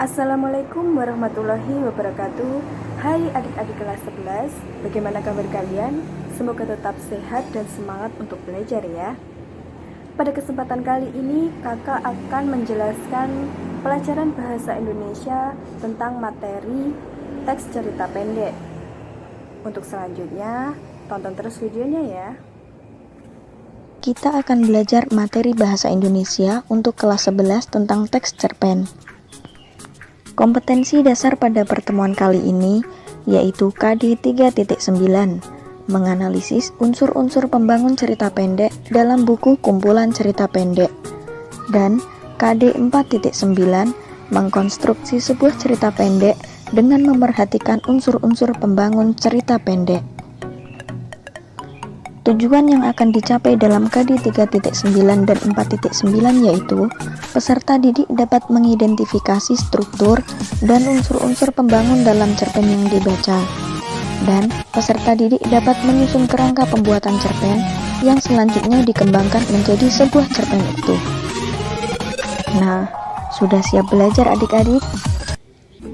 Assalamualaikum warahmatullahi wabarakatuh. Hai adik-adik kelas 11, bagaimana kabar kalian? Semoga tetap sehat dan semangat untuk belajar ya. Pada kesempatan kali ini kakak akan menjelaskan pelajaran bahasa Indonesia tentang materi teks cerita pendek. Untuk selanjutnya, tonton terus videonya ya. Kita akan belajar materi bahasa Indonesia untuk kelas 11 tentang teks cerpen. Kompetensi dasar pada pertemuan kali ini yaitu KD 3.9, menganalisis unsur-unsur pembangun cerita pendek dalam buku kumpulan cerita pendek, dan KD 4.9, mengkonstruksi sebuah cerita pendek dengan memerhatikan unsur-unsur pembangun cerita pendek. Tujuan yang akan dicapai dalam KD 3.9 dan 4.9 yaitu peserta didik dapat mengidentifikasi struktur dan unsur-unsur pembangun dalam cerpen yang dibaca, dan peserta didik dapat menyusun kerangka pembuatan cerpen yang selanjutnya dikembangkan menjadi sebuah cerpen itu. Nah, sudah siap belajar adik-adik?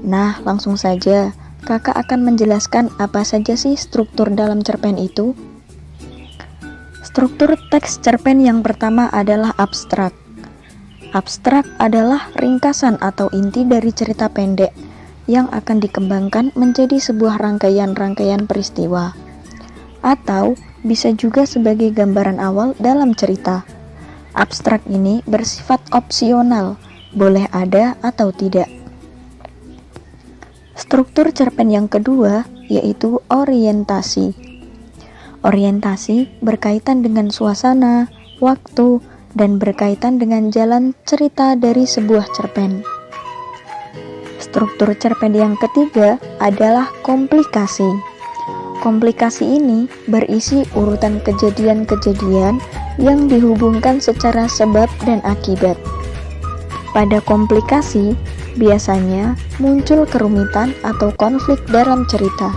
Nah, langsung saja kakak akan menjelaskan apa saja sih struktur dalam cerpen itu. Struktur teks cerpen yang pertama adalah abstrak. Abstrak adalah ringkasan atau inti dari cerita pendek yang akan dikembangkan menjadi sebuah rangkaian-rangkaian peristiwa, atau bisa juga sebagai gambaran awal dalam cerita. Abstrak ini bersifat opsional, boleh ada atau tidak. Struktur cerpen yang kedua yaitu orientasi. Orientasi berkaitan dengan suasana, waktu, dan berkaitan dengan jalan cerita dari sebuah cerpen. Struktur cerpen yang ketiga adalah komplikasi. Komplikasi ini berisi urutan kejadian-kejadian yang dihubungkan secara sebab dan akibat. Pada komplikasi, biasanya muncul kerumitan atau konflik dalam cerita.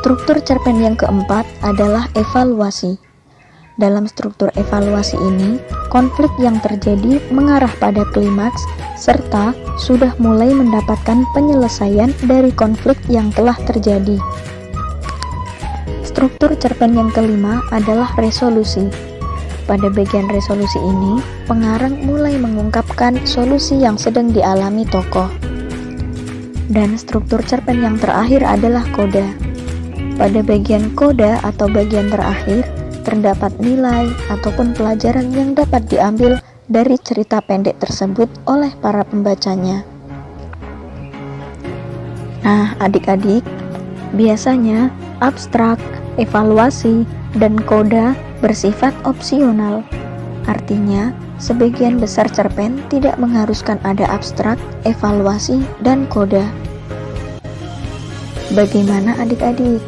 Struktur cerpen yang keempat adalah evaluasi. Dalam struktur evaluasi ini, konflik yang terjadi mengarah pada klimaks serta sudah mulai mendapatkan penyelesaian dari konflik yang telah terjadi. Struktur cerpen yang kelima adalah resolusi. Pada bagian resolusi ini, pengarang mulai mengungkapkan solusi yang sedang dialami tokoh. Dan struktur cerpen yang terakhir adalah koda. Pada bagian koda atau bagian terakhir, terdapat nilai ataupun pelajaran yang dapat diambil dari cerita pendek tersebut oleh para pembacanya. Nah, adik-adik, biasanya abstrak, evaluasi, dan koda bersifat opsional. Artinya, sebagian besar cerpen tidak mengharuskan ada abstrak, evaluasi, dan koda. Bagaimana adik-adik?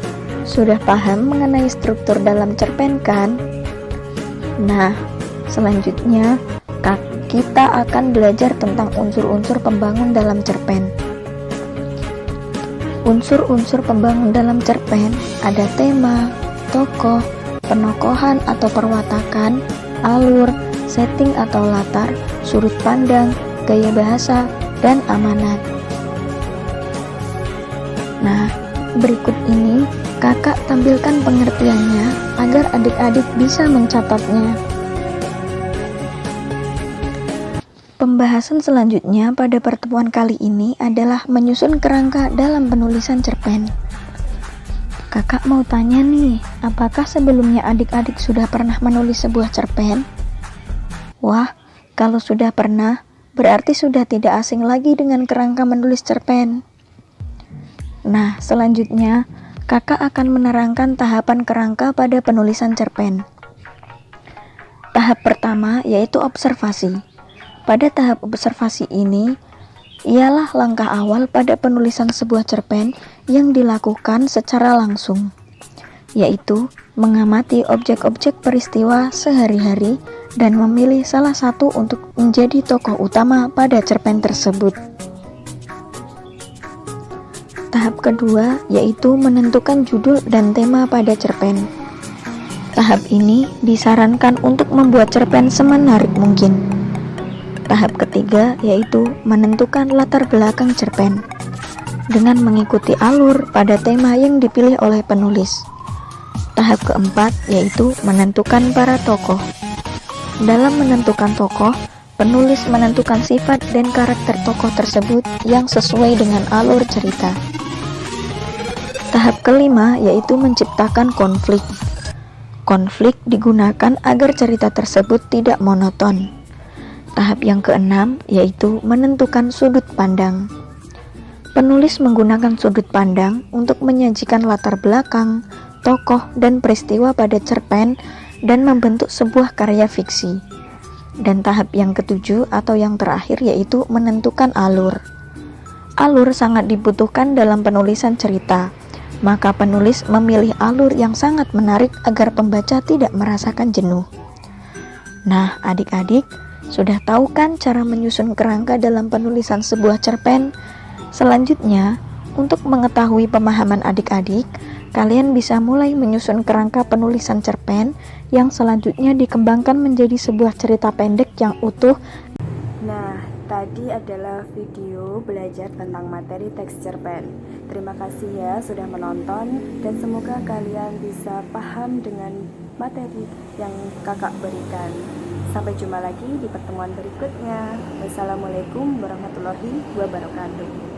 Sudah paham mengenai struktur dalam cerpen kan? Nah, selanjutnya kita akan belajar tentang unsur-unsur pembangun dalam cerpen. Unsur-unsur pembangun dalam cerpen ada tema, tokoh, penokohan atau perwatakan, alur, setting atau latar, sudut pandang, gaya bahasa, dan amanat. Nah, berikut ini kakak tampilkan pengertiannya agar adik-adik bisa mencatatnya. Pembahasan selanjutnya pada pertemuan kali ini adalah menyusun kerangka dalam penulisan cerpen. Kakak mau tanya nih, apakah sebelumnya adik-adik sudah pernah menulis sebuah cerpen? Wah, kalau sudah pernah, berarti sudah tidak asing lagi dengan kerangka menulis cerpen. Nah, selanjutnya kakak akan menerangkan tahapan kerangka pada penulisan cerpen. Tahap pertama yaitu observasi. Pada tahap observasi ini, ialah langkah awal pada penulisan sebuah cerpen yang dilakukan secara langsung, yaitu mengamati objek-objek peristiwa sehari-hari dan memilih salah satu untuk menjadi tokoh utama pada cerpen tersebut. Tahap kedua yaitu menentukan judul dan tema pada cerpen. Tahap ini disarankan untuk membuat cerpen semenarik mungkin. Tahap ketiga yaitu menentukan latar belakang cerpen dengan mengikuti alur pada tema yang dipilih oleh penulis. Tahap keempat yaitu menentukan para tokoh. Dalam menentukan tokoh, penulis menentukan sifat dan karakter tokoh tersebut yang sesuai dengan alur cerita. Tahap kelima yaitu menciptakan konflik. Konflik digunakan agar cerita tersebut tidak monoton. Tahap yang keenam yaitu menentukan sudut pandang. Penulis menggunakan sudut pandang untuk menyajikan latar belakang, tokoh, dan peristiwa pada cerpen dan membentuk sebuah karya fiksi. Dan tahap yang ketujuh atau yang terakhir yaitu menentukan alur. Alur sangat dibutuhkan dalam penulisan cerita, maka penulis memilih alur yang sangat menarik agar pembaca tidak merasakan jenuh. Nah, adik-adik, sudah tahu kan cara menyusun kerangka dalam penulisan sebuah cerpen? Selanjutnya, untuk mengetahui pemahaman adik-adik, kalian bisa mulai menyusun kerangka penulisan cerpen yang selanjutnya dikembangkan menjadi sebuah cerita pendek yang utuh. Nah, tadi adalah video belajar tentang materi teks cerpen. Terima kasih ya sudah menonton dan semoga kalian bisa paham dengan materi yang kakak berikan. Sampai jumpa lagi di pertemuan berikutnya. Wassalamualaikum warahmatullahi wabarakatuh.